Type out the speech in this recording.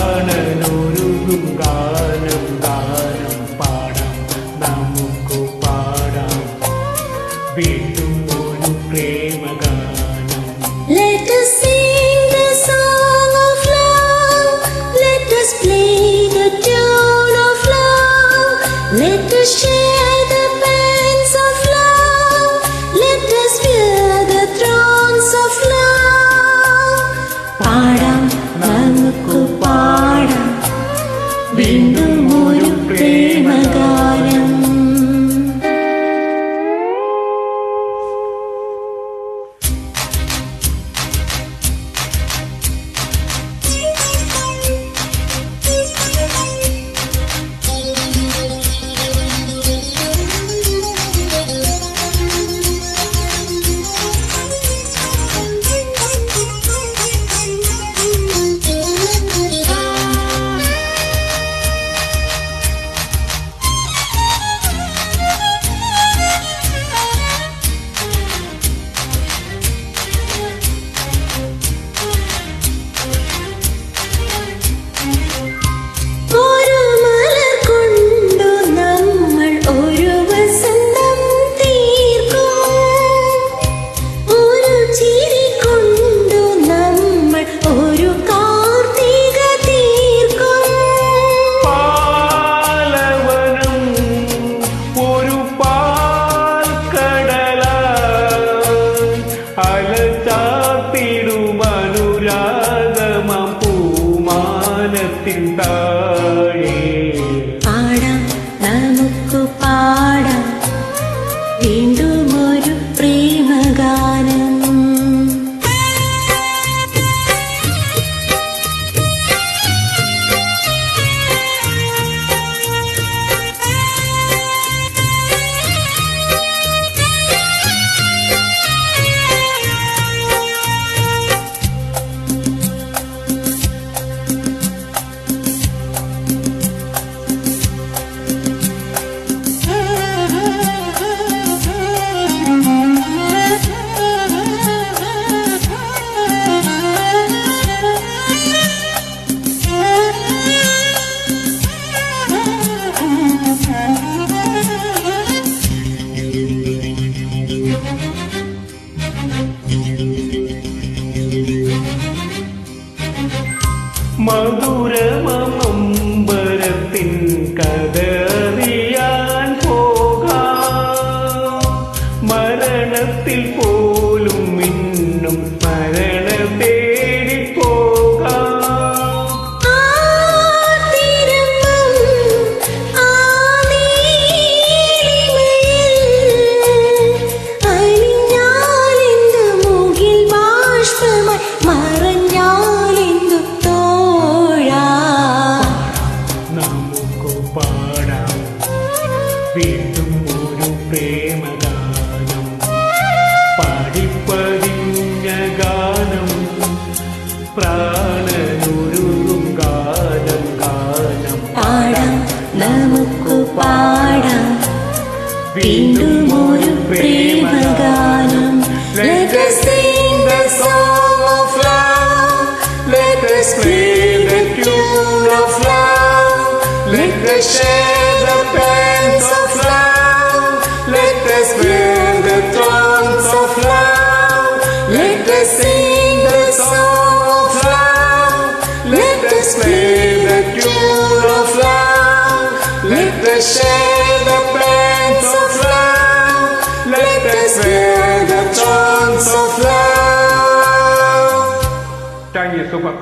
പ്രാണനൊരുകും ഗാനം ഗാനം പാടാം നമുക്കു പാടാം വീണ്ടും ഒരു പ്രേമഗാനം. Let us sing the song of love. Let us play the tune of love. Let us share the pangs of love. Let us wear the thrones of love. പാടാം നമുക്ക് പാടാം വീണ്ടും ഒരു പ്രേമഗാനം. പാടാം നമുക്ക് പാടാം വീണ്ടും ഒരു പ്രേമഗാനം. മധുരമമ്പരത്തിൻ കഥറിയാൻ പോകാം മരണത്തിൽ പോലും മിന്നും മരണ തേടി പോകാം. പാടാം വീണ്ടും ഒരു പ്രേമഗാനം പാടിപ്പതിഞ്ഞ ഗാനം പ്രാണനൊരുകും ഗാനം ഗാനം പാടാം നമുക്ക് പാടാം വീണ്ടും ഒരു പ്രേമഗാനം. Let us sing the song of love. Let us play the tune of love. Let us share the pangs of love. Let us wear the thrones of love. Let us sing the song of love. Let us play the tune of love. Let us share the pangs of love. Let us wear the thrones of love. Thank you, super.